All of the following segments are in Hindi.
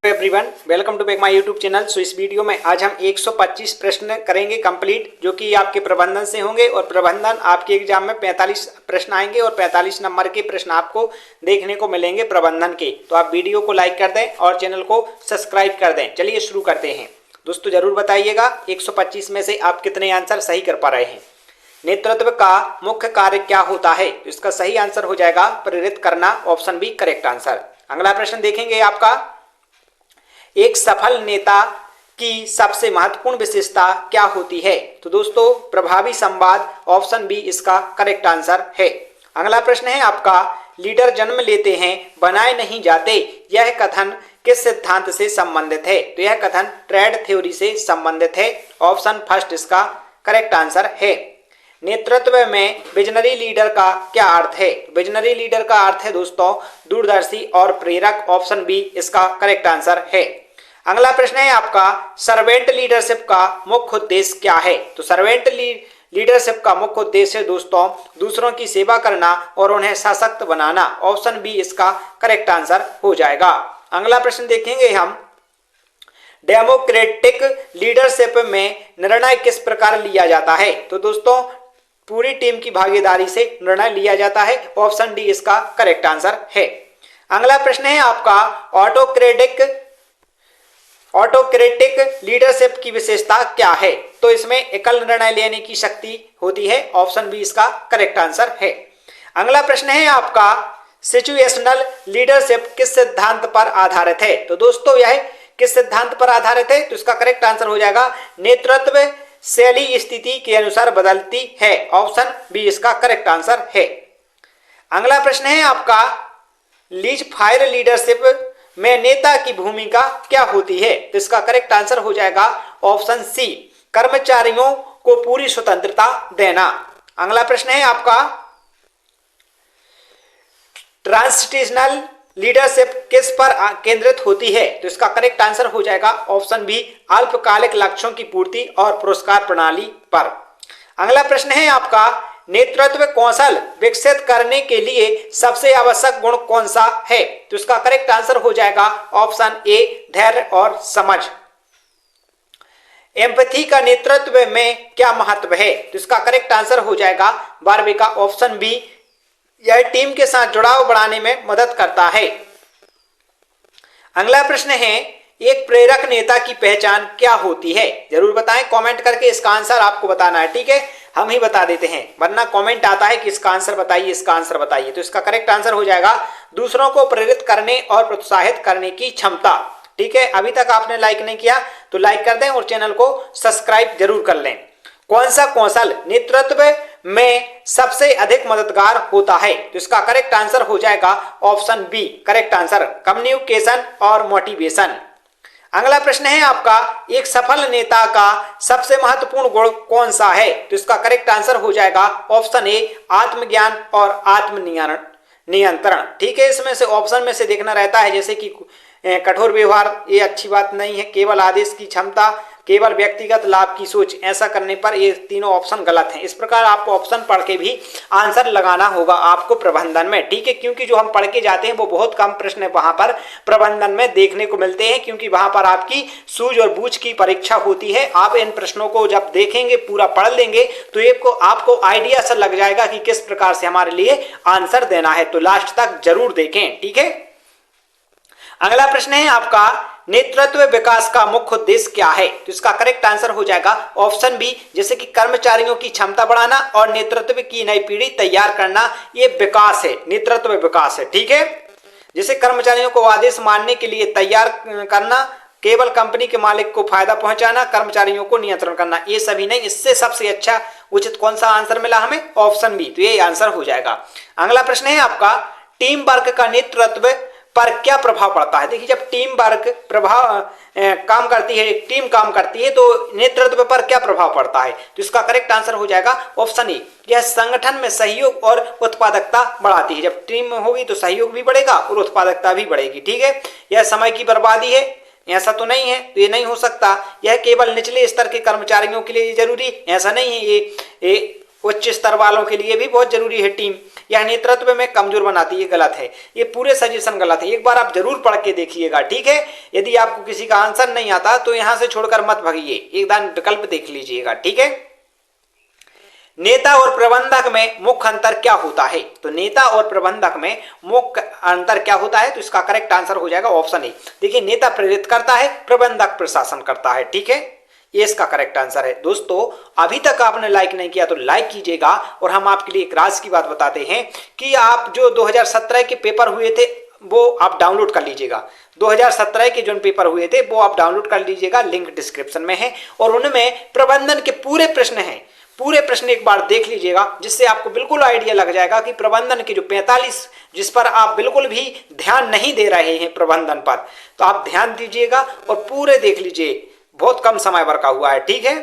Everyone, welcome to back my YouTube channel. So इस वीडियो में आज हम 125 प्रश्न करेंगे कंप्लीट, जो कि आपके प्रबंधन से होंगे। और प्रबंधन आपके एग्जाम में 45 प्रश्न आएंगे और 45 नंबर के प्रश्न आपको देखने को मिलेंगे प्रबंधन के। तो आप वीडियो को लाइक कर दें और चैनल को सब्सक्राइब कर दें। चलिए शुरू करते हैं। दोस्तों जरूर बताइएगा 125 में से आप कितने आंसर सही कर पा रहे हैं। नेतृत्व का मुख्य कार्य क्या होता है? तो इसका सही आंसर हो जाएगा प्रेरित करना, ऑप्शन बी करेक्ट आंसर। अगला प्रश्न देखेंगे आपका, एक सफल नेता की सबसे महत्वपूर्ण विशेषता क्या होती है? तो दोस्तों प्रभावी संवाद, ऑप्शन बी इसका करेक्ट आंसर है। अगला प्रश्न है आपका, लीडर जन्म लेते हैं बनाए नहीं जाते, यह कथन किस सिद्धांत से संबंधित है? तो यह कथन ट्रेड थ्योरी से संबंधित है, ऑप्शन फर्स्ट इसका करेक्ट आंसर है। नेतृत्व में विजनरी लीडर का क्या अर्थ है? विजनरी लीडर का अर्थ है दोस्तों दूरदर्शी और प्रेरक, ऑप्शन बी इसका करेक्ट आंसर है। अगला प्रश्न है आपका, सर्वेंट लीडरशिप का मुख्य उद्देश्य क्या है? तो सर्वेंट लीडरशिप का मुख्य उद्देश्य दोस्तों दूसरों की सेवा करना और उन्हें सशक्त बनाना, ऑप्शन बी इसका करेक्ट आंसर हो जाएगा। अगला प्रश्न देखेंगे हम, डेमोक्रेटिक लीडरशिप में निर्णय किस प्रकार लिया जाता है? तो दोस्तों पूरी टीम की भागीदारी से निर्णय लिया जाता है, ऑप्शन डी इसका करेक्ट आंसर है। अगला प्रश्न है आपका, ऑटोक्रेटिक लीडरशिप की विशेषता क्या है? तो इसमें एकल निर्णय लेने की शक्ति होती है, ऑप्शन बी इसका करेक्ट आंसर है। अगला प्रश्न है आपका, सिचुएशनल लीडरशिप किस सिद्धांत पर आधारित है? तो दोस्तों यह किस सिद्धांत पर आधारित है? तो इसका करेक्ट आंसर हो जाएगा नेतृत्व शैली स्थिति के अनुसार बदलती है, ऑप्शन बी इसका करेक्ट आंसर है। अगला प्रश्न है आपका, लीज फायर लीडरशिप में नेता की भूमिका क्या होती है? तो इसका करेक्ट आंसर हो जाएगा ऑप्शन सी, कर्मचारियों को पूरी स्वतंत्रता देना। अगला प्रश्न है आपका, ट्रांजिशनल लीडरशिप किस पर केंद्रित होती है? तो इसका करेक्ट आंसर हो जाएगा ऑप्शन बी, अल्पकालिक लक्ष्यों की पूर्ति और पुरस्कार प्रणाली पर। अगला प्रश्न है आपका, नेतृत्व कौशल विकसित करने के लिए सबसे आवश्यक गुण कौन सा है? तो इसका करेक्ट आंसर हो जाएगा ऑप्शन ए, धैर्य और समझ। एम्पैथी का नेतृत्व में क्या महत्व है? तो इसका करेक्ट आंसर हो जाएगा 12वीं का ऑप्शन बी, यह टीम के साथ जुड़ाव बढ़ाने में मदद करता है। अगला प्रश्न है, एक प्रेरक नेता की पहचान क्या होती है? जरूर बताएं कमेंट करके, इसका आंसर आपको बताना है, ठीक है? हम ही बता देते हैं, वरना कमेंट आता है कि इसका आंसर बताइए, इसका आंसर बताइए। तो इसका करेक्ट आंसर हो जाएगा दूसरों को प्रेरित करने और प्रोत्साहित करने की क्षमता, ठीक है? अभी तक आपने लाइक नहीं किया तो लाइक कर दें और चैनल को सब्सक्राइब जरूर कर लें। कौन सा कौशल नेतृत्व में सबसे अधिक मददगार होता है? तो इसका करेक्ट आंसर हो जाएगा option B correct answer, communication और मोटिवेशन। अगला प्रश्न है आपका, एक सफल नेता का सबसे महत्वपूर्ण गुण कौन सा है? तो इसका करेक्ट आंसर हो जाएगा ऑप्शन ए, आत्मज्ञान और आत्मनियंत्रण, ठीक है? इसमें से ऑप्शन में से देखना रहता है, जैसे कि कठोर व्यवहार, ये अच्छी बात नहीं है। केवल आदेश की क्षमता, केवल व्यक्तिगत लाभ की सोच, ऐसा करने पर ये तीनों ऑप्शन गलत हैं। इस प्रकार आपको ऑप्शन पढ़ के भी आंसर लगाना होगा आपको प्रबंधन में, ठीक है? क्योंकि जो हम पढ़ के जाते हैं वो बहुत कम प्रश्न वहां पर प्रबंधन में देखने को मिलते हैं, क्योंकि वहां पर आपकी सूझ और बूझ की परीक्षा होती है। आप इन प्रश्नों को जब देखेंगे, पूरा पढ़ लेंगे, तो आपको आइडिया सा लग जाएगा कि किस प्रकार से हमारे लिए आंसर देना है। तो लास्ट तक जरूर देखें, ठीक है? अगला प्रश्न है आपका, नेतृत्व विकास का मुख्य उद्देश्य क्या है? तो इसका करेक्ट आंसर हो जाएगा ऑप्शन बी, जैसे कि कर्मचारियों की क्षमता बढ़ाना और नेतृत्व की नई पीढ़ी तैयार करना, ये विकास है, नेतृत्व विकास है, ठीक है? जैसे कर्मचारियों को आदेश मानने के लिए तैयार करना, केवल कंपनी के मालिक को फायदा पहुंचाना, कर्मचारियों को नियंत्रण करना, ये सभी नहीं। इससे सबसे अच्छा उचित कौन सा आंसर मिला हमें? ऑप्शन बी, तो ये आंसर हो जाएगा। अगला प्रश्न है आपका, टीम वर्क का नेतृत्व पर क्या प्रभाव पड़ता है? देखिए, जब टीम वर्क काम करती है, टीम काम करती है, तो नेतृत्व पर क्या प्रभाव पड़ता है? तो इसका करेक्ट आंसर हो जाएगा ऑप्शन ए, यह संगठन में सहयोग और उत्पादकता बढ़ाती है। जब टीम होगी तो सहयोग भी बढ़ेगा और उत्पादकता भी बढ़ेगी, ठीक है? यह समय की बर्बादी है, ऐसा तो नहीं है, तो ये नहीं हो सकता। यह केवल निचले स्तर के कर्मचारियों के लिए जरूरी, ऐसा नहीं है। ये उच्च स्तर वालों के लिए भी बहुत जरूरी है टीम। यह नेतृत्व में कमजोर बनाती है, ये गलत है, ये पूरे सजेशन गलत है। एक बार आप जरूर पढ़ के देखिएगा, ठीक है। यदि आपको किसी का आंसर नहीं आता तो यहां से छोड़कर मत भागिए, एक दान विकल्प देख लीजिएगा, ठीक है। नेता और प्रबंधक में मुख्य अंतर क्या होता है? तो नेता और प्रबंधक में मुख्य अंतर क्या होता है? तो इसका करेक्ट आंसर हो जाएगा ऑप्शन ए। देखिए, नेता प्रेरित करता है, प्रबंधक प्रशासन करता है, ठीक है। ये इसका करेक्ट आंसर है। दोस्तों, अभी तक आपने लाइक नहीं किया तो लाइक कीजिएगा। और हम आपके लिए एक राज की बात बताते हैं कि आप जो 2017 के पेपर हुए थे वो आप डाउनलोड कर लीजिएगा। 2017 के जो पेपर हुए थे वो आप डाउनलोड कर लीजिएगा, लिंक डिस्क्रिप्शन में है। और उनमें प्रबंधन के पूरे प्रश्न हैं, पूरे प्रश्न एक बार देख लीजिएगा, जिससे आपको बिल्कुल आइडिया लग जाएगा कि प्रबंधन के जो 45, जिस पर आप बिल्कुल भी ध्यान नहीं दे रहे हैं प्रबंधन पर, तो आप ध्यान दीजिएगा और पूरे देख लीजिए। बहुत कम समय वर्का हुआ है, ठीक है।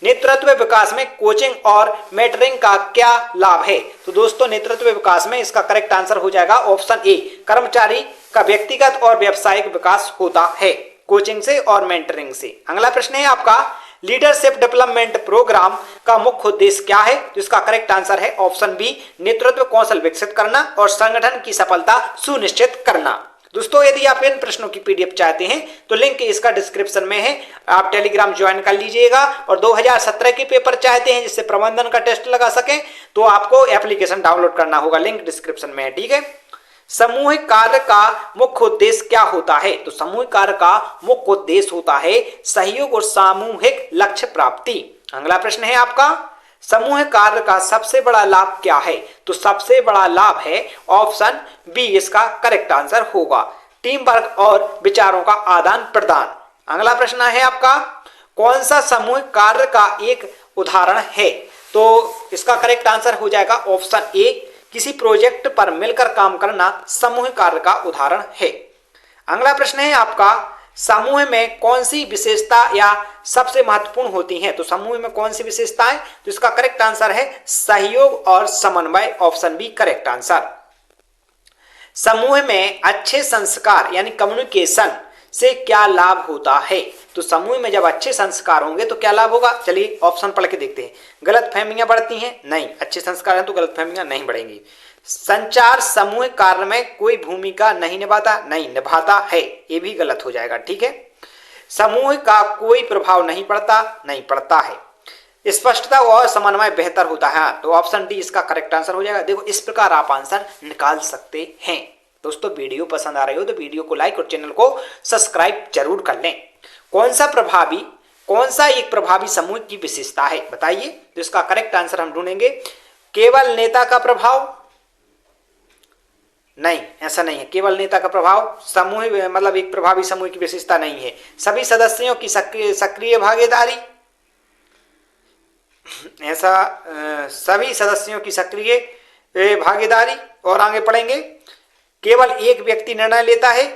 नेतृत्व विकास में कोचिंग और मेंटरिंग का क्या लाभ है? तो दोस्तों, नेतृत्व विकास में इसका करेक्ट आंसर हो जाएगा ऑप्शन ए। कर्मचारी का व्यक्तिगत और व्यावसायिक विकास होता है कोचिंग से और मेंटरिंग से। अगला प्रश्न है आपका, लीडरशिप डेवलपमेंट प्रोग्राम का मुख्य उद्देश्य क्या है? तो इसका करेक्ट आंसर है ऑप्शन बी, नेतृत्व कौशल विकसित करना और संगठन की सफलता सुनिश्चित करना। दोस्तों, यदि आप इन प्रश्नों की पीडीएफ चाहते हैं तो लिंक इसका डिस्क्रिप्शन में है, आप टेलीग्राम ज्वाइन कर लीजिएगा। और 2017 के पेपर चाहते हैं जिससे प्रबंधन का टेस्ट लगा सकें तो आपको एप्लीकेशन डाउनलोड करना होगा, लिंक डिस्क्रिप्शन में है, ठीक है। सामूहिक कार्य का मुख्य उद्देश्य क्या होता है? तो सामूहिक कार्य का मुख्य उद्देश्य होता है सहयोग और सामूहिक लक्ष्य प्राप्ति। अगला प्रश्न है आपका, समूह कार्य का सबसे बड़ा लाभ क्या है? तो सबसे बड़ा लाभ है ऑप्शन बी, इसका करेक्ट आंसर होगा टीम वर्क और विचारों का आदान प्रदान। अगला प्रश्न है आपका, कौन सा समूह कार्य का एक उदाहरण है? तो इसका करेक्ट आंसर हो जाएगा ऑप्शन ए, किसी प्रोजेक्ट पर मिलकर काम करना समूह कार्य का उदाहरण है। अगला प्रश्न है आपका, समूह में कौन सी विशेषता या सबसे महत्वपूर्ण होती हैं? तो समूह में कौन सी विशेषताएं? तो इसका करेक्ट आंसर है सहयोग और समन्वय, ऑप्शन बी करेक्ट आंसर। समूह में अच्छे संस्कार यानी कम्युनिकेशन से क्या लाभ होता है? तो समूह में जब अच्छे संस्कार होंगे तो क्या लाभ होगा? चलिए ऑप्शन पढ़ के देखते हैं। गलतफहमियां बढ़ती हैं? नहीं, अच्छे संस्कार हैं तो गलतफहमियां नहीं बढ़ेंगी। संचार समूह कार्य में कोई भूमिका नहीं निभाता? नहीं, निभाता है, ये भी गलत हो जाएगा, ठीक है। समूह का कोई प्रभाव नहीं पड़ता? नहीं, पड़ता है। स्पष्टता और समन्वय बेहतर होता है, तो ऑप्शन डी इसका करेक्ट आंसर हो जाएगा। देखो, इस प्रकार आप आंसर निकाल सकते हैं। दोस्तों, वीडियो पसंद आ रही हो तो वीडियो को लाइक और चैनल को सब्सक्राइब जरूर कर लें। कौन सा एक प्रभावी समूह की विशेषता है बताइए? तो इसका करेक्ट आंसर हम ढूंढेंगे। केवल नेता का प्रभाव? नहीं, ऐसा नहीं है। केवल नेता का प्रभाव समूह मतलब एक प्रभावी समूह की विशेषता नहीं है। सभी सदस्यों की सक्रिय भागीदारी, ऐसा सभी सदस्यों की सक्रिय भागीदारी। और आगे पढ़ेंगे, केवल एक व्यक्ति निर्णय लेता है,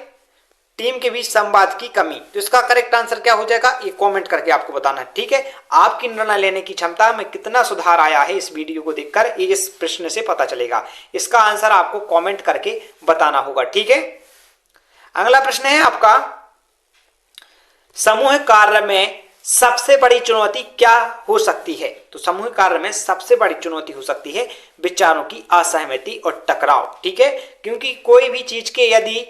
टीम के बीच संवाद की कमी। तो इसका करेक्ट आंसर क्या हो जाएगा? ये कमेंट करके आपको बताना है, ठीक है। आपकी निर्णय लेने की क्षमता में कितना सुधार आया है इस वीडियो को देखकर, ये इस प्रश्न से पता चलेगा। इसका आंसर आपको कमेंट करके बताना होगा, ठीक है। अगला प्रश्न है आपका, समूह कार्य में सबसे बड़ी चुनौती क्या हो सकती है? तो समूह कार्य में सबसे बड़ी चुनौती हो सकती है विचारों की असहमति और टकराव, ठीक है। क्योंकि कोई भी चीज के यदि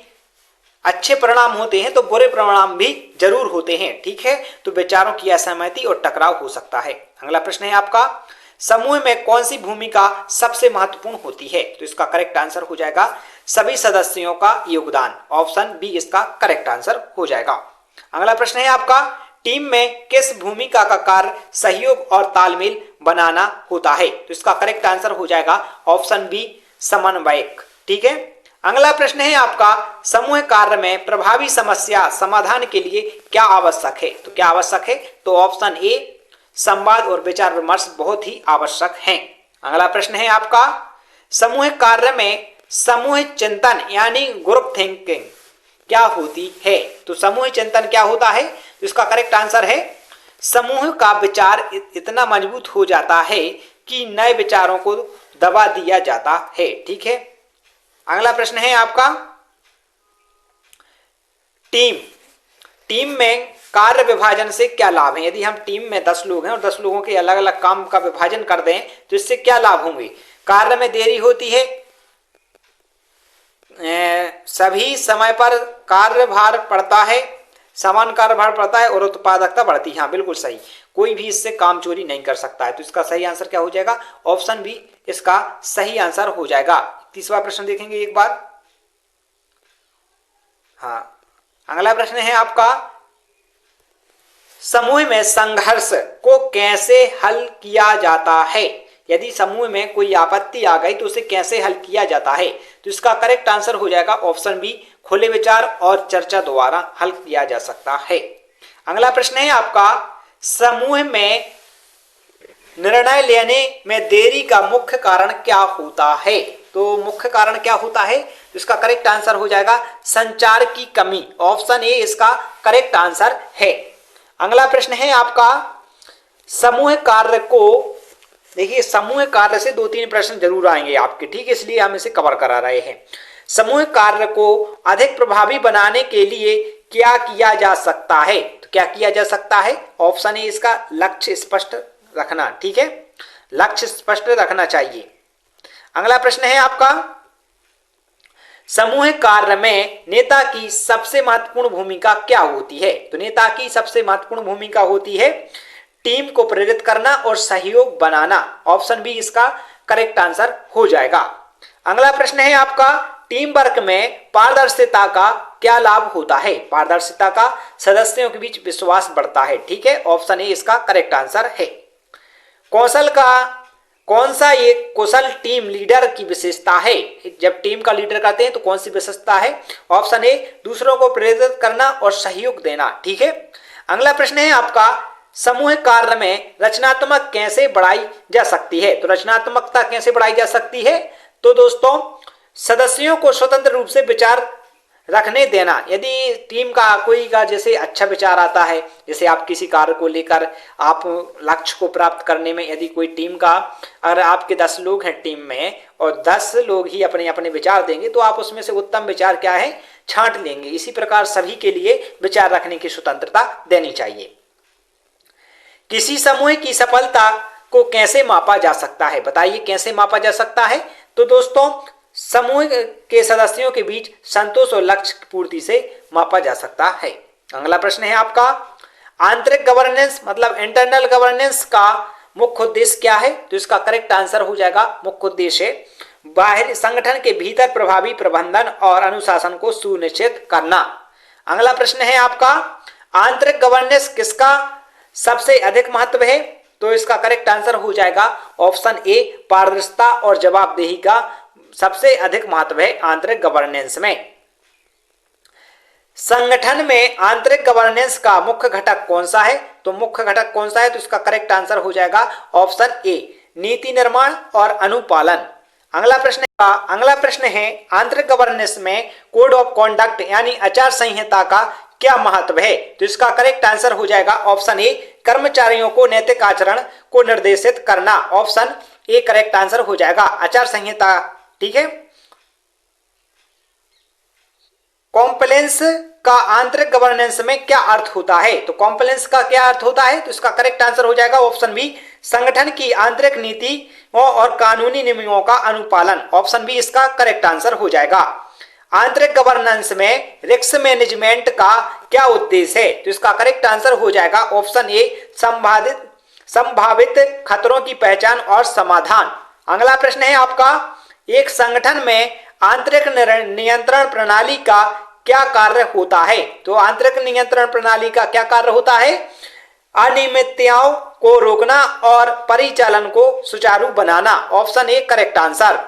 अच्छे परिणाम होते हैं तो बुरे परिणाम भी जरूर होते हैं, ठीक है। तो विचारों की असहमति और टकराव हो सकता है। अगला प्रश्न है आपका, समूह में कौन सी भूमिका सबसे महत्वपूर्ण होती है? तो इसका करेक्ट आंसर हो जाएगा सभी सदस्यों का योगदान, ऑप्शन बी इसका करेक्ट आंसर हो जाएगा। अगला प्रश्न है आपका, टीम में किस भूमिका का कार्य सहयोग और तालमेल बनाना होता है? तो इसका करेक्ट आंसर हो जाएगा ऑप्शन बी समन्वयक, ठीक है। अगला प्रश्न है आपका, समूह कार्य में प्रभावी समस्या समाधान के लिए क्या आवश्यक है? तो क्या आवश्यक है? तो ऑप्शन ए संवाद और विचार विमर्श बहुत ही आवश्यक है। अगला प्रश्न है आपका, समूह कार्य में समूह चिंतन यानी ग्रुप थिंकिंग क्या होती है? तो समूह चिंतन क्या होता है? तो इसका करेक्ट आंसर है समूह का विचार इतना मजबूत हो जाता है कि नए विचारों को दबा दिया जाता है, ठीक है। अगला प्रश्न है आपका, टीम में कार्य विभाजन से क्या लाभ है? यदि हम टीम में 10 लोग हैं और 10 लोगों के अलग अलग काम का विभाजन कर दें तो इससे क्या लाभ होंगे? कार्य में देरी होती है, सभी समय पर कार्यभार पड़ता है, समान कार्यभार पड़ता है और उत्पादकता बढ़ती है। हाँ बिल्कुल सही, कोई भी इससे काम चोरी नहीं कर सकता है। तो इसका सही आंसर क्या हो जाएगा? ऑप्शन बी इसका सही आंसर हो जाएगा। तीसरा प्रश्न देखेंगे एक बार। हाँ, अगला प्रश्न है आपका, समूह में संघर्ष को कैसे हल किया जाता है? यदि समूह में कोई आपत्ति आ गई तो उसे कैसे हल किया जाता है? तो इसका करेक्ट आंसर हो जाएगा ऑप्शन बी, खुले विचार और चर्चा द्वारा हल किया जा सकता है। अगला प्रश्न है आपका, समूह में निर्णय लेने में देरी का मुख्य कारण क्या होता है? तो मुख्य कारण क्या होता है? तो इसका करेक्ट आंसर हो जाएगा संचार की कमी। ऑप्शन ए इसका करेक्ट आंसर है। अगला प्रश्न है आपका, समूह कार्य को, देखिए समूह कार्य से 2-3 प्रश्न जरूर आएंगे आपके, ठीक है, इसलिए हम इसे कवर करा रहे हैं। समूह कार्य को अधिक प्रभावी बनाने के लिए क्या किया जा सकता है? तो क्या किया जा सकता है? ऑप्शन ए इसका लक्ष्य स्पष्ट रखना, ठीक है, लक्ष्य स्पष्ट रखना चाहिए। अगला प्रश्न है आपका, समूह कार्य में नेता की सबसे महत्वपूर्ण भूमिका क्या होती है? तो नेता की सबसे महत्वपूर्ण भूमिका होती है टीम को प्रेरित करना और सहयोग बनाना। ऑप्शन बी इसका करेक्ट आंसर हो जाएगा। अगला प्रश्न है आपका, टीम वर्क में पारदर्शिता का क्या लाभ होता है? पारदर्शिता का सदस्यों के बीच विश्वास बढ़ता है, ठीक है, ऑप्शन ए इसका करेक्ट आंसर है। कौशल का कौन सा एक कुशल टीम लीडर की विशेषता है? जब टीम का लीडर करते हैं तो कौन सी विशेषता है? ऑप्शन ए दूसरों को प्रेरित करना और सहयोग देना, ठीक है। अगला प्रश्न है आपका, समूह कार्य में रचनात्मक कैसे बढ़ाई जा सकती है? तो रचनात्मकता कैसे बढ़ाई जा सकती है? तो दोस्तों, सदस्यों को स्वतंत्र रूप से विचार रखने देना। यदि टीम का कोई का जैसे अच्छा विचार आता है, जैसे आप किसी कार्य को लेकर आप लक्ष्य को प्राप्त करने में, यदि कोई टीम का, अगर आपके 10 लोग हैं टीम में और 10 लोग ही अपने अपने विचार देंगे तो आप उसमें से उत्तम विचार क्या है, छांट लेंगे। इसी प्रकार सभी के लिए विचार रखने की स्वतंत्रता देनी चाहिए। किसी समूह की सफलता को कैसे मापा जा सकता है? बताइए कैसे मापा जा सकता है? तो दोस्तों, समूह के सदस्यों के बीच संतोष और लक्ष्य पूर्ति से मापा जा सकता है। अगला प्रश्न है आपका, आंतरिक गवर्नेंस मतलब इंटरनल गवर्नेंस का मुख्य उद्देश्य क्या है? तो इसका करेक्ट आंसर हो जाएगा, मुख्य उद्देश्य बाहरी संगठन के भीतर प्रभावी प्रबंधन और अनुशासन को सुनिश्चित करना। अगला प्रश्न है आपका, आंतरिक गवर्नेंस किसका सबसे अधिक महत्व है? तो इसका करेक्ट आंसर हो जाएगा ऑप्शन ए, पारदर्शिता और जवाबदेही का सबसे अधिक महत्व है आंतरिक गवर्नेंस में। संगठन में आंतरिक गवर्नेंस का मुख्य घटक कौन सा है? तो मुख्य घटक कौन सा है? तो इसका करेक्ट आंसर हो जाएगा ऑप्शन ए, नीति निर्माण और अनुपालन। अगला प्रश्न है, आंतरिक गवर्नेंस में कोड ऑफ कॉन्डक्ट यानी आचार संहिता का क्या महत्व है? तो इसका करेक्ट आंसर हो जाएगा ऑप्शन ए, कर्मचारियों को नैतिक आचरण को निर्देशित करना। ऑप्शन ए करेक्ट आंसर हो जाएगा, आचार संहिता, ठीक है। कॉम्प्लायंस का आंतरिक गवर्नेंस में क्या अर्थ होता है? तो कॉम्प्लायंस का क्या अर्थ होता है? तो इसका करेक्ट आंसर हो जाएगा ऑप्शन बी, संगठन की आंतरिक नीतियों और कानूनी नियमों का अनुपालन। ऑप्शन बी इसका करेक्ट आंसर हो जाएगा। आंतरिक गवर्नेंस में रिस्क मैनेजमेंट का क्या उद्देश्य है? तो इसका करेक्ट आंसर हो जाएगा ऑप्शन ए, संभावित खतरों की पहचान और समाधान। अगला प्रश्न है आपका, एक संगठन में आंतरिक नियंत्रण प्रणाली का क्या कार्य होता है? तो आंतरिक नियंत्रण प्रणाली का क्या कार्य होता है? अनियमितताओं को रोकना और परिचालन को सुचारू बनाना। Option A correct answer.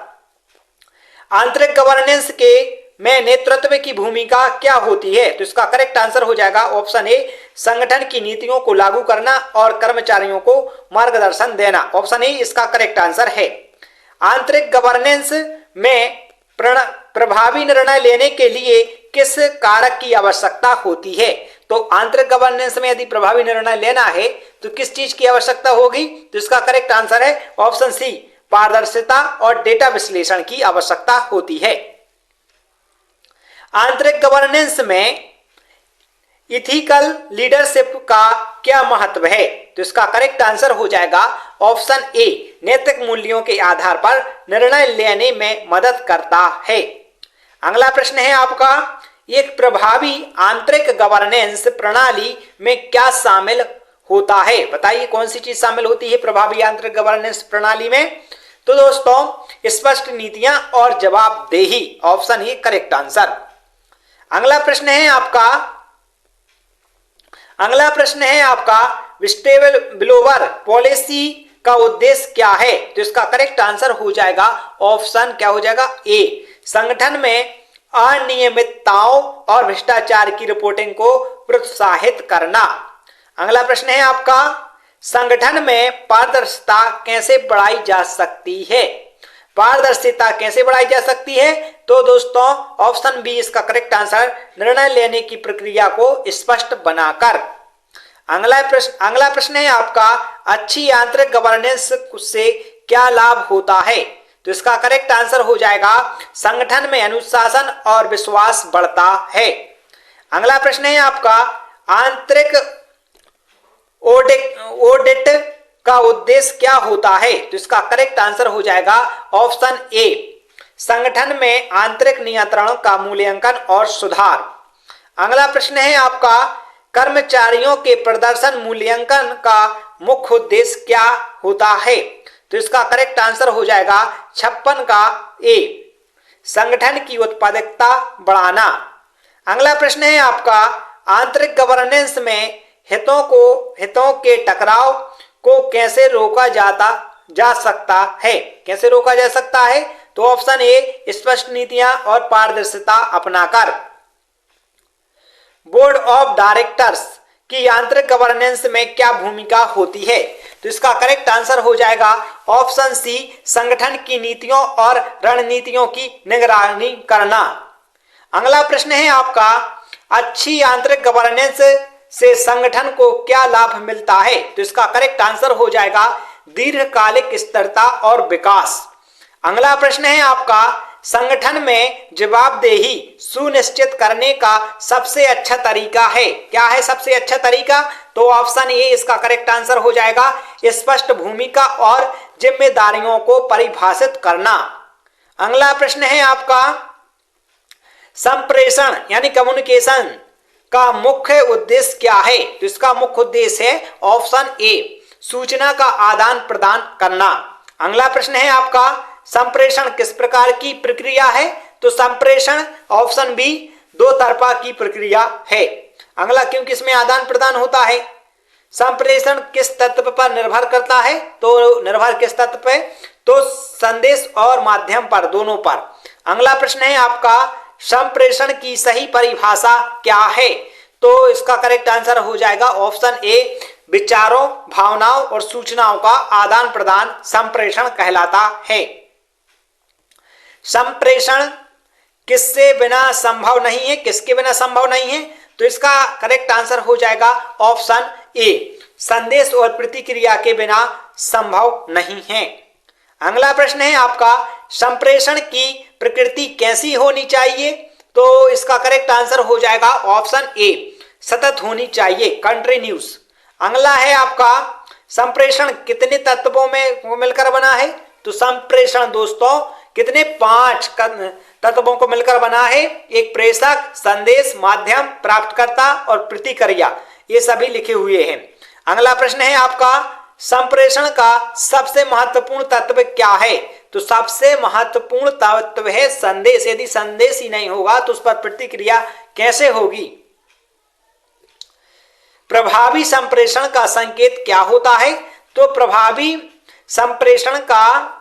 आंतरिक गवर्नेंस के में नेतृत्व की भूमिका क्या होती है? तो इसका करेक्ट आंसर हो जाएगा ऑप्शन ए, संगठन की नीतियों को लागू करना और कर्मचारियों को मार्गदर्शन देना। ऑप्शन ए इसका करेक्ट आंसर है। आंतरिक गवर्नेंस में प्रभावी निर्णय लेने के लिए किस कारक की आवश्यकता होती है? तो आंतरिक गवर्नेंस में यदि प्रभावी निर्णय लेना है तो किस चीज की आवश्यकता होगी? तो इसका करेक्ट आंसर है ऑप्शन सी, पारदर्शिता और डेटा विश्लेषण की आवश्यकता होती है। आंतरिक गवर्नेंस में इथिकल लीडरशिप का क्या महत्व है? तो इसका करेक्ट आंसर हो जाएगा ऑप्शन ए, नैतिक मूल्यों के आधार पर निर्णय लेने में मदद करता है। अगला प्रश्न है आपका, एक प्रभावी आंतरिक गवर्नेंस प्रणाली में क्या शामिल होता है? बताइए कौन सी चीज शामिल होती है प्रभावी आंतरिक गवर्नेंस प्रणाली में? तो दोस्तों स्पष्ट नीतियां और जवाबदेही, ऑप्शन ही करेक्ट आंसर। अगला प्रश्न है आपका विस्टेबल ब्लोवर पॉलिसी का उद्देश्य क्या है? तो इसका करेक्ट आंसर हो जाएगा ऑप्शन क्या हो जाएगा ए, संगठन में अनियमितताओं और भ्रष्टाचार की रिपोर्टिंग को प्रोत्साहित करना। अगला प्रश्न है आपका, संगठन में पारदर्शिता कैसे बढ़ाई जा सकती है? पारदर्शिता कैसे बढ़ाई जा सकती है? तो दोस्तों ऑप्शन बी इसका करेक्ट आंसर, निर्णय लेने की प्रक्रिया को स्पष्ट बनाकर। अगला प्रश्न है आपका, अच्छी आंतरिक गवर्नेंस से क्या लाभ होता है? तो इसका करेक्ट आंसर हो जाएगा संगठन में अनुशासन और विश्वास बढ़ता है। अगला प्रश्न है आपका, आंतरिक ऑडिट का उद्देश्य क्या होता है? तो इसका करेक्ट आंसर हो जाएगा ऑप्शन ए, संगठन में आंतरिक नियंत्रणों का मूल्यांकन और सुधार। अगला प्रश्न है आपका, कर्मचारियों के प्रदर्शन मूल्यांकन का मुख्य उद्देश्य क्या होता है? तो इसका करेक्ट आंसर हो जाएगा 56 का ए, संगठन की उत्पादकता बढ़ाना। अगला प्रश्न है आपका, आंतरिक गवर्नेंस में हितों के टकराव को कैसे रोका जा सकता है? कैसे रोका जा सकता है? तो ऑप्शन ए, स्पष्ट नीतियां और पारदर्शिता अपनाकर। बोर्ड ऑफ डायरेक्टर्स की आंतरिक गवर्नेंस में क्या भूमिका होती है? तो इसका करेक्ट आंसर हो जाएगा ऑप्शन सी, संगठन की नीतियों और रणनीतियों की निगरानी करना। अगला प्रश्न है आपका, अच्छी आंतरिक गवर्नेंस से संगठन को क्या लाभ मिलता है? तो इसका करेक्ट आंसर हो जाएगा दीर्घकालिक स्थिरता और विकास। अगला प्रश्न है आपका, संगठन में जवाबदेही सुनिश्चित करने का सबसे अच्छा तरीका है? क्या है सबसे अच्छा तरीका? तो ऑप्शन ए इसका करेक्ट आंसर हो जाएगा स्पष्ट भूमिका और जिम्मेदारियों को परिभाषित करना। अगला प्रश्न है आपका, संप्रेषण यानी कम्युनिकेशन का मुख्य उद्देश्य क्या है? तो इसका मुख्य उद्देश्य है ऑप्शन ए, सूचना का आदान प्रदान करना। अगला प्रश्न है आपका, संप्रेषण किस प्रकार की प्रक्रिया है? तो संप्रेषण ऑप्शन बी, दो तरफा की प्रक्रिया है। अगला, क्योंकि इसमें आदान प्रदान होता है। संप्रेषण किस तत्व पर निर्भर करता है? तो निर्भर किस तत्व पे? तो संदेश और माध्यम पर, दोनों पर। अगला प्रश्न है आपका, संप्रेषण की सही परिभाषा क्या है? तो इसका करेक्ट आंसर हो जाएगा ऑप्शन ए, विचारों, भावनाओं और सूचनाओं का आदान प्रदान संप्रेषण कहलाता है। संप्रेषण किससे बिना संभव नहीं है? किसके बिना संभव नहीं है? तो इसका करेक्ट आंसर हो जाएगा ऑप्शन ए, संदेश और प्रतिक्रिया के बिना संभव नहीं है। अगला प्रश्न है आपका, संप्रेषण की प्रकृति कैसी होनी चाहिए? तो इसका करेक्ट आंसर हो जाएगा ऑप्शन ए, सतत होनी चाहिए, कंटिन्यूस। अगला है आपका, संप्रेषण कितने तत्वों में मिलकर बना है? तो संप्रेषण दोस्तों कितने? 5 तत्वों को मिलकर बना है। एक प्रेषक, संदेश, माध्यम, प्राप्तकर्ता और प्रतिक्रिया, ये सभी लिखे हुए हैं। अगला प्रश्न है आपका, संप्रेषण का सबसे महत्वपूर्ण तत्व क्या है? तो सबसे महत्वपूर्ण तत्व है संदेश। यदि संदेश ही नहीं होगा तो उस पर प्रतिक्रिया कैसे होगी? प्रभावी संप्रेषण का संकेत क्या होता है? तो प्रभावी संप्रेषण का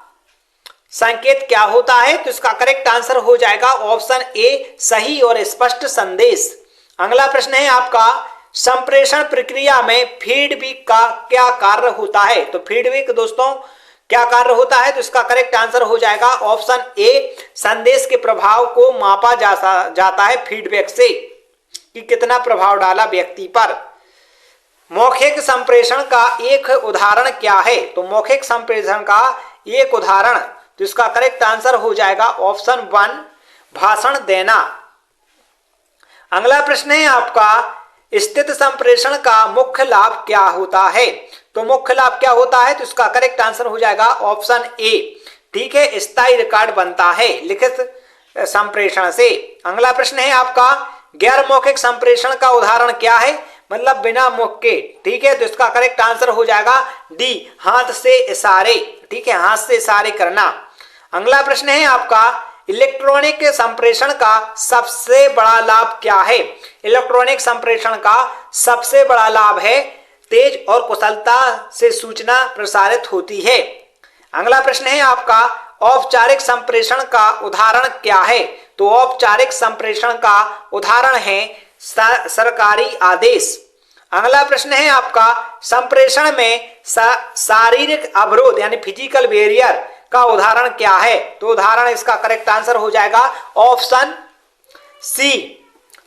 संकेत क्या होता है? तो इसका करेक्ट आंसर हो जाएगा ऑप्शन ए, सही और स्पष्ट संदेश। अगला प्रश्न है आपका, संप्रेषण प्रक्रिया में फीडबैक का क्या कार्य होता है? तो फीडबैक दोस्तों क्या कार्य होता है? तो इसका करेक्ट आंसर हो जाएगा ऑप्शन ए, संदेश के प्रभाव को मापा जाता है फीडबैक से कि कितना प्रभाव डाला व्यक्ति पर। मौखिक संप्रेषण का एक उदाहरण क्या है? तो मौखिक संप्रेषण का एक उदाहरण, तो इसका करेक्ट आंसर हो जाएगा ऑप्शन 1, भाषण देना। अगला प्रश्न है आपका, स्थित संप्रेषण का मुख्य लाभ क्या होता है? तो मुख्य लाभ क्या होता है? तो इसका करेक्ट आंसर हो जाएगा ऑप्शन ए। ठीक है, स्थायी रिकॉर्ड बनता है लिखित संप्रेषण से। अगला प्रश्न है आपका, गैर मौखिक संप्रेषण का उदाहरण क्या है? मतलब बिना मुख के। ठीक है, तो इसका करेक्ट आंसर हो जाएगा डी, हाथ से इशारे। ठीक है, हाथ से इशारे करना। अगला प्रश्न है आपका, इलेक्ट्रॉनिक संप्रेषण का सबसे बड़ा लाभ क्या है? इलेक्ट्रॉनिक संप्रेषण का सबसे बड़ा लाभ है तेज और कुशलता से सूचना प्रसारित होती है। अगला प्रश्न है आपका, औपचारिक संप्रेषण का उदाहरण क्या है? तो औपचारिक संप्रेषण का उदाहरण है सरकारी आदेश। अगला प्रश्न है आपका, संप्रेषण में शारीरिक अवरोध यानी फिजिकल बैरियर का उदाहरण क्या है? तो उदाहरण इसका करेक्ट आंसर हो जाएगा ऑप्शन सी,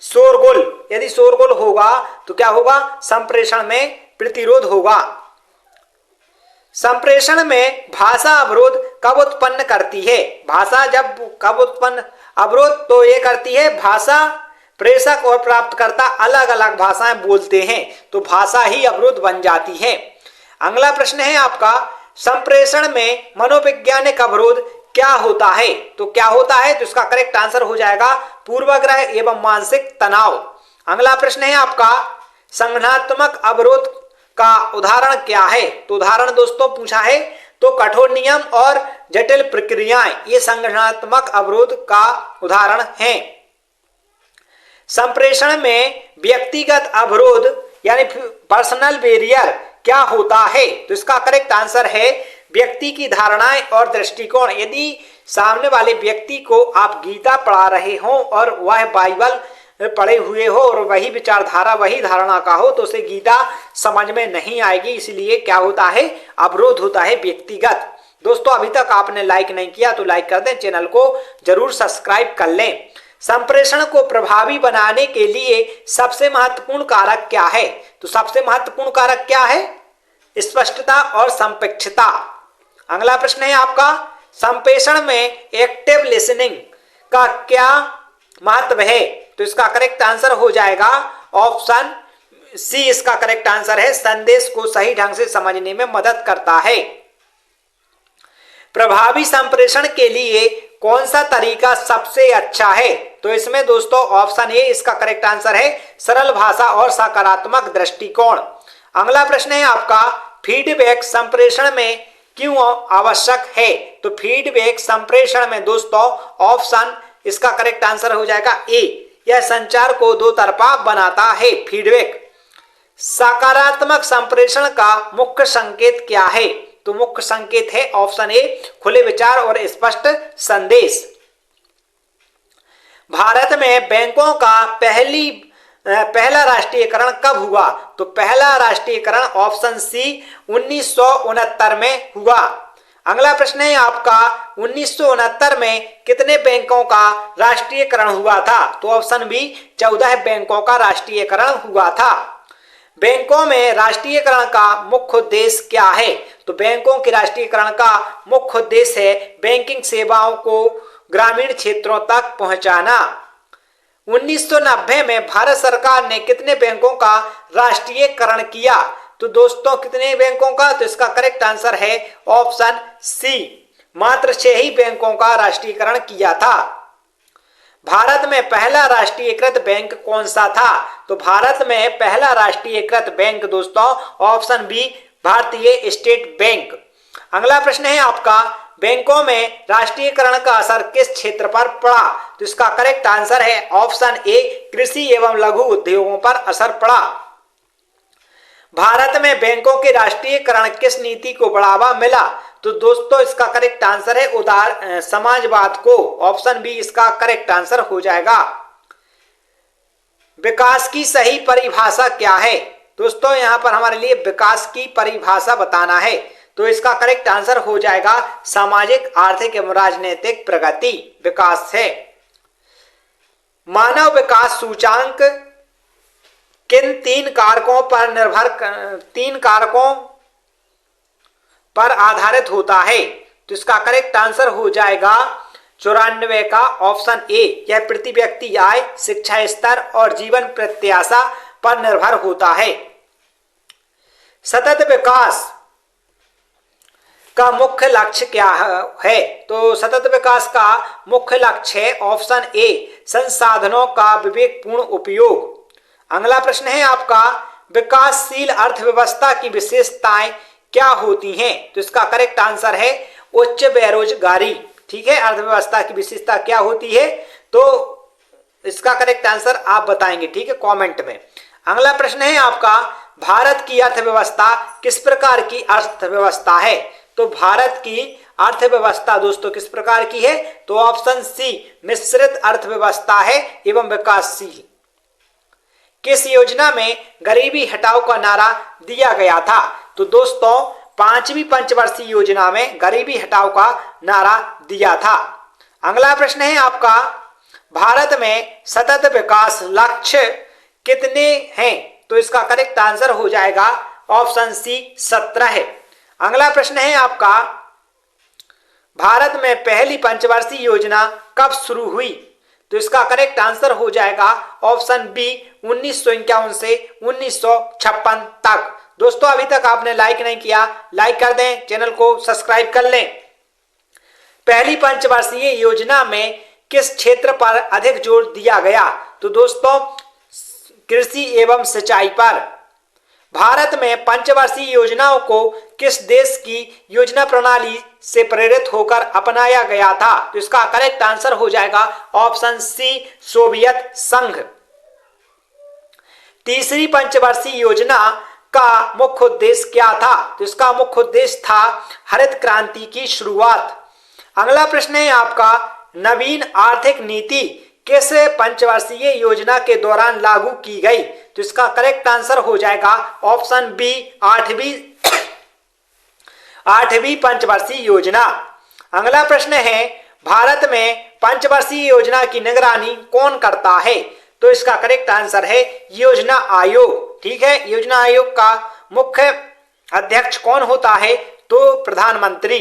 शोरगुल। यदि शोरगुल होगा तो क्या होगा? संप्रेषण में प्रतिरोध होगा। संप्रेषण में भाषा अवरोध कब उत्पन्न करती है? भाषा जब कब उत्पन्न अवरोध तो ये करती है, भाषा प्रेषक और प्राप्तकर्ता अलग अलग भाषाएं बोलते हैं तो भाषा ही अवरोध बन जाती है। अगला प्रश्न है आपका, संप्रेषण में मनोवैज्ञानिक अवरोध क्या होता है? तो क्या होता है? तो इसका करेक्ट आंसर हो जाएगा पूर्वाग्रह एवं मानसिक तनाव। अगला प्रश्न है आपका, संगठनात्मक अवरोध का उदाहरण क्या है? तो उदाहरण दोस्तों पूछा है तो कठोर नियम और जटिल प्रक्रियाएं ये संगठनात्मक अवरोध का उदाहरण हैं। संप्रेषण में व्यक्तिगत अवरोध यानी पर्सनल बैरियर क्या होता है? तो इसका करेक्ट आंसर है व्यक्ति की धारणाएं और दृष्टिकोण। यदि सामने वाले व्यक्ति को आप गीता पढ़ा रहे हो और वह बाइबल पढ़े हुए हो और वही विचारधारा वही धारणा का हो तो उसे गीता समझ में नहीं आएगी, इसलिए क्या होता है? अवरोध होता है व्यक्तिगत। दोस्तों अभी तक आपने लाइक नहीं किया तो लाइक कर दें, चैनल को जरूर सब्सक्राइब कर लें। संप्रेषण को प्रभावी बनाने के लिए सबसे महत्वपूर्ण कारक क्या है? तो सबसे महत्वपूर्ण कारक क्या है? स्पष्टता और संपेक्षता। अगला प्रश्न है आपका, संप्रेषण में एक्टिव लिसनिंग का क्या महत्व है? तो इसका करेक्ट आंसर हो जाएगा ऑप्शन सी, इसका करेक्ट आंसर है संदेश को सही ढंग से समझने में मदद करता है। प्रभावी संप्रेषण के लिए कौन सा तरीका सबसे अच्छा है? तो इसमें दोस्तों ऑप्शन ए इसका करेक्ट आंसर है सरल भाषा और सकारात्मक दृष्टिकोण। अगला प्रश्न है आपका, फीडबैक संप्रेषण में क्यों आवश्यक है? तो फीडबैक संप्रेषण में दोस्तों ऑप्शन इसका करेक्ट आंसर हो जाएगा ए, यह संचार को दो तरफा बनाता है। फीडबैक। सकारात्मक संप्रेषण का मुख्य संकेत क्या है? तो मुख्य संकेत है ऑप्शन ए, खुले विचार और स्पष्ट संदेश। भारत में बैंकों का पहला राष्ट्रीयकरण कब हुआ? तो पहला राष्ट्रीयकरण ऑप्शन सी 1969 में हुआ। अगला प्रश्न है आपका, 1969 में कितने बैंकों का राष्ट्रीयकरण हुआ था? तो ऑप्शन बी 14 बैंकों का राष्ट्रीयकरण हुआ था। बैंकों में राष्ट्रीयकरण का मुख्य उद्देश्य क्या है? तो बैंकों के राष्ट्रीयकरण का मुख्य उद्देश्य है बैंकिंग सेवाओं को ग्रामीण क्षेत्रों तक पहुंचाना। 1990 में भारत सरकार ने कितने बैंकों का राष्ट्रीयकरण किया? तो दोस्तों कितने बैंकों का? तो इसका करेक्ट आंसर है ऑप्शन सी, मात्र 6 ही बैंकों का राष्ट्रीयकरण किया था। भारत में पहला राष्ट्रीयकृत बैंक कौन सा था? तो भारत में पहला राष्ट्रीयकृत बैंक दोस्तों ऑप्शन बी भारतीय स्टेट बैंक। अगला प्रश्न है आपका, बैंकों में राष्ट्रीयकरण का असर किस क्षेत्र पर पड़ा? तो इसका करेक्ट आंसर है ऑप्शन ए, कृषि एवं लघु उद्योगों पर असर पड़ा। भारत में बैंकों के राष्ट्रीयकरण किस नीति को बढ़ावा मिला? तो दोस्तों इसका करेक्ट आंसर है उदार समाजवाद को। ऑप्शन बी इसका करेक्ट आंसर हो जाएगा। विकास की सही परिभाषा क्या है? दोस्तों यहां पर हमारे लिए विकास की परिभाषा बताना है, तो इसका करेक्ट आंसर हो जाएगा सामाजिक, आर्थिक एवं राजनीतिक प्रगति विकास है। मानव विकास सूचांक किन 3 कारकों पर आधारित होता है? तो इसका करेक्ट आंसर हो जाएगा 94 का ऑप्शन ए, यह प्रति व्यक्ति आय, शिक्षा स्तर और जीवन प्रत्याशा पर निर्भर होता है। सतत विकास का मुख्य लक्ष्य क्या है? तो सतत विकास का मुख्य लक्ष्य है ऑप्शन ए संसाधनों का विवेकपूर्ण उपयोग। अगला प्रश्न है आपका विकासशील अर्थव्यवस्था की विशेषताएं क्या होती हैं? तो इसका करेक्ट आंसर है उच्च बेरोजगारी। ठीक है, अर्थव्यवस्था की विशेषता क्या होती है? तो इसका करेक्ट आंसर आप बताएंगे, ठीक है, कमेंट में। अगला प्रश्न है आपका भारत की अर्थव्यवस्था किस प्रकार की अर्थव्यवस्था है? तो भारत की अर्थव्यवस्था दोस्तों किस प्रकार की है? तो ऑप्शन सी मिश्रित अर्थव्यवस्था है एवं विकासशील। किस योजना में गरीबी हटाओ का नारा दिया गया था? तो दोस्तों 5वीं पंचवर्षीय योजना में गरीबी हटाओ का नारा दिया था। अगला प्रश्न है आपका भारत में सतत विकास लक्ष्य कितने हैं? तो इसका करेक्ट आंसर हो जाएगा ऑप्शन सी 17 है। अगला प्रश्न है आपका भारत में पहली पंचवर्षीय योजना कब शुरू हुई? तो इसका करेक्ट आंसर हो जाएगा ऑप्शन बी 1951 से 1956 तक। दोस्तों अभी तक आपने लाइक नहीं किया, लाइक कर दें, चैनल को सब्सक्राइब कर लें। पहली पंचवर्षीय योजना में किस क्षेत्र पर अधिक जोर दिया गया? तो दोस्तों कृषि एवं सिंचाई पर। भारत में पंचवर्षीय योजनाओं को किस देश की योजना प्रणाली से प्रेरित होकर अपनाया गया था? तो इसका करेक्ट आंसर हो जाएगा ऑप्शन सी सोवियत संघ। तीसरी पंचवर्षीय योजना का मुख्य उद्देश्य क्या था? तो इसका मुख्य उद्देश्य था हरित क्रांति की शुरुआत। अगला प्रश्न है आपका नवीन आर्थिक नीति किस पंचवर्षीय योजना के दौरान लागू की गई? तो इसका करेक्ट आंसर हो जाएगा ऑप्शन बी आठवीं पंचवर्षीय योजना। अगला प्रश्न है भारत में पंचवर्षीय योजना की निगरानी कौन करता है? तो इसका करेक्ट आंसर है योजना आयोग। ठीक है, योजना आयोग का मुख्य अध्यक्ष कौन होता है? तो प्रधानमंत्री।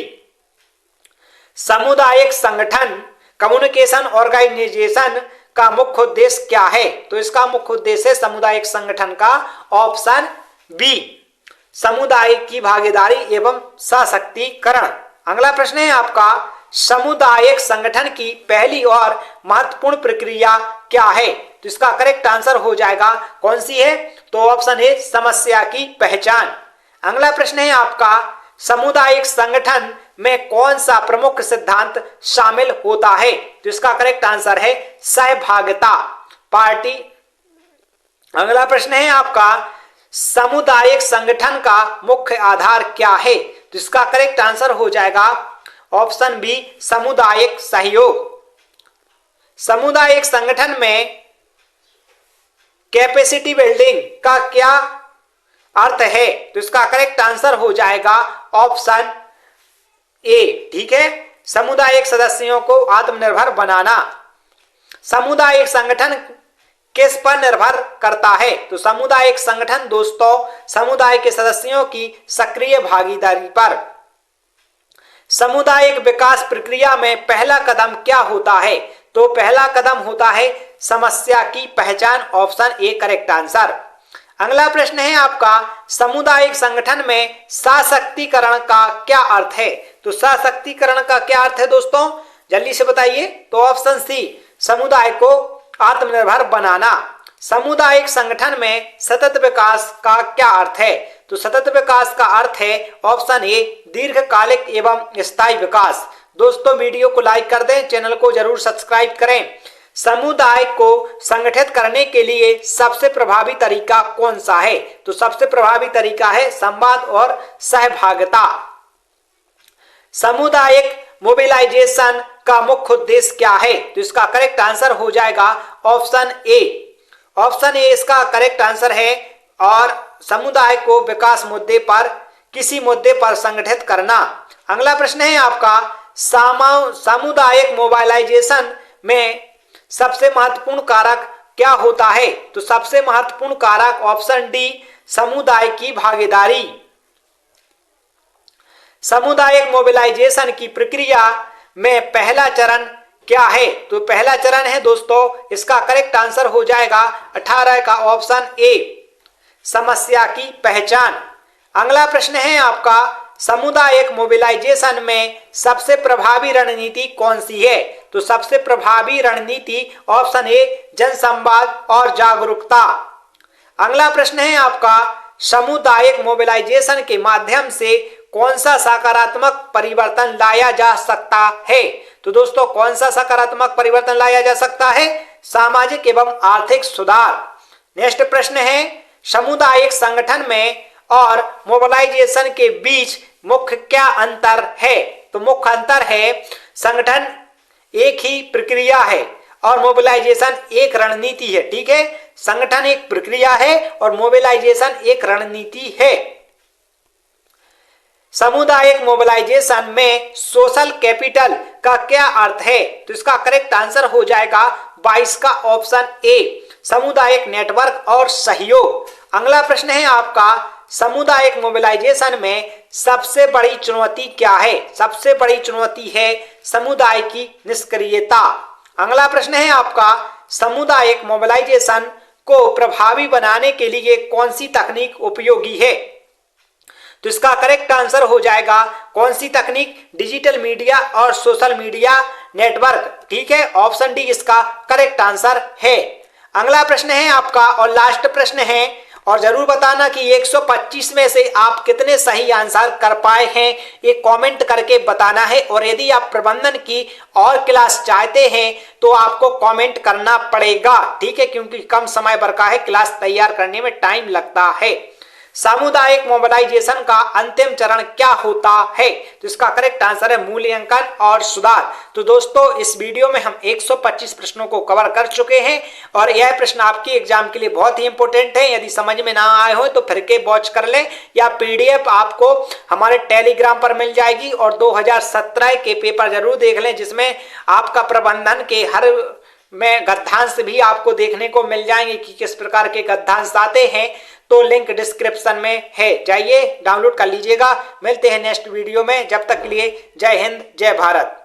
सामुदायिक संगठन कम्युनिकेशन ऑर्गेनाइजेशन का मुख्य उद्देश्य क्या है? तो इसका मुख्य उद्देश्य है सामुदायिक संगठन का ऑप्शन बी समुदाय की भागीदारी एवं सशक्तिकरण। अगला प्रश्न है आपका सामुदायिक संगठन की पहली और महत्वपूर्ण प्रक्रिया क्या है? तो इसका करेक्ट आंसर हो जाएगा कौन सी है? तो ऑप्शन है समस्या की पहचान। अगला प्रश्न है आपका सामुदायिक संगठन में कौन सा प्रमुख सिद्धांत शामिल होता है? तो इसका करेक्ट आंसर है सहभागिता पार्टी। अगला प्रश्न है आपका सामुदायिक संगठन का मुख्य आधार क्या है? तो इसका करेक्ट आंसर हो जाएगा ऑप्शन बी सामुदायिक सहयोग। सामुदायिक संगठन में कैपेसिटी बिल्डिंग का क्या अर्थ है? तो इसका करेक्ट आंसर हो जाएगा ऑप्शन ए। ठीक है, सामुदायिक सदस्यों को आत्मनिर्भर बनाना। सामुदायिक संगठन किस पर निर्भर करता है? तो सामुदायिक संगठन दोस्तों समुदाय के सदस्यों की सक्रिय भागीदारी पर। सामुदायिक विकास प्रक्रिया में पहला कदम क्या होता है? तो पहला कदम होता है समस्या की पहचान, ऑप्शन ए करेक्ट आंसर। अगला प्रश्न है आपका सामुदायिक संगठन में सशक्तिकरण का क्या अर्थ है? तो सशक्तिकरण का क्या अर्थ है दोस्तों, जल्दी से बताइए। तो ऑप्शन सी समुदाय को आत्मनिर्भर बनाना। सामुदायिक संगठन में सतत विकास का क्या अर्थ है? तो सतत विकास का अर्थ है ऑप्शन ए दीर्घकालिक एवं स्थायी विकास। दोस्तों वीडियो को लाइक कर दें, चैनल को जरूर सब्सक्राइब करें। समुदाय को संगठित करने के लिए सबसे प्रभावी तरीका कौन सा है? तो सबसे प्रभावी तरीका है संवाद और सहभागिता। सामुदायिक मोबिलाइजेशन का मुख्य उद्देश्य क्या है? तो इसका करेक्ट आंसर हो जाएगा ऑप्शन ए। ऑप्शन ए इसका करेक्ट आंसर है और समुदाय को विकास मुद्दे पर किसी मुद्दे पर संगठित करना। अगला प्रश्न है आपका सामुदायिक मोबाइलाइजेशन में सबसे महत्वपूर्ण कारक क्या होता है? तो सबसे महत्वपूर्ण कारक ऑप्शन डी समुदाय की भागीदारी। सामुदायिक मोबिलाइजेशन की प्रक्रिया में पहला चरण क्या है? तो पहला चरण है दोस्तों, इसका करेक्ट आंसर हो जाएगा 18 का ऑप्शन ए, समस्या की पहचान। अगला प्रश्न है आपका, सामुदायिक मोबिलाइजेशन में सबसे प्रभावी रणनीति कौन सी है? तो सबसे प्रभावी रणनीति ऑप्शन ए, जनसंवाद और जागरूकता। अगला प्रश्न है आपका, सामुदायिक मोबिलाइजेशन के माध्यम से कौन सा सकारात्मक परिवर्तन लाया जा सकता है? तो दोस्तों कौन सा सकारात्मक परिवर्तन लाया जा सकता है? सामाजिक एवं आर्थिक सुधार। नेक्स्ट प्रश्न है, सामुदायिक संगठन में और मोबिलाइजेशन के बीच मुख्य क्या अंतर है? तो मुख्य अंतर है, संगठन एक ही प्रक्रिया है और मोबिलाइजेशन एक रणनीति है। ठीक है, संगठन एक प्रक्रिया है और मोबिलाइजेशन एक रणनीति है। सामुदायिक मोबिलाइजेशन में सोशल कैपिटल का क्या अर्थ है? तो इसका करेक्ट आंसर हो जाएगा 22 का ऑप्शन ए, सामुदायिक नेटवर्क और सहयोग। अगला प्रश्न है आपका, सामुदायिक मोबिलाइजेशन में सबसे बड़ी चुनौती क्या है? सबसे बड़ी चुनौती है समुदाय की निष्क्रियता। अगला प्रश्न है आपका, सामुदायिक मोबिलाइजेशन को प्रभावी बनाने के लिए कौन सी तकनीक उपयोगी है? तो इसका करेक्ट आंसर हो जाएगा कौन सी तकनीक? डिजिटल मीडिया और सोशल मीडिया नेटवर्क। ठीक है, ऑप्शन डी इसका करेक्ट आंसर है। अगला प्रश्न है आपका और लास्ट प्रश्न है, और जरूर बताना कि 125 में से आप कितने सही आंसर कर पाए हैं, ये कमेंट करके बताना है। और यदि आप प्रबंधन की और क्लास चाहते हैं तो आपको कमेंट करना पड़ेगा। ठीक है, क्योंकि कम समय भर का है, क्लास तैयार करने में टाइम लगता है। सामुदायिक मोबिलाइजेशन का अंतिम चरण क्या होता है? तो इसका करेक्ट आंसर है मूल्यांकन और सुधार। तो दोस्तों इस वीडियो में हम 125 प्रश्नों को कवर कर चुके हैं और यह प्रश्न आपके एग्जाम के लिए बहुत ही इंपॉर्टेंट है। यदि समझ में ना आए हो तो फिर के वॉच कर लें, या पीडीएफ आपको हमारे टेलीग्राम पर मिल जाएगी। और 2017 के पेपर जरूर देख लें, जिसमें आपका प्रबंधन के हर में गद्यांश भी आपको देखने को मिल जाएंगे कि किस प्रकार के गद्यांश आते हैं। तो लिंक डिस्क्रिप्शन में है, जाइए डाउनलोड कर लीजिएगा। मिलते हैं नेक्स्ट वीडियो में, जब तक के लिए जय हिंद जय भारत।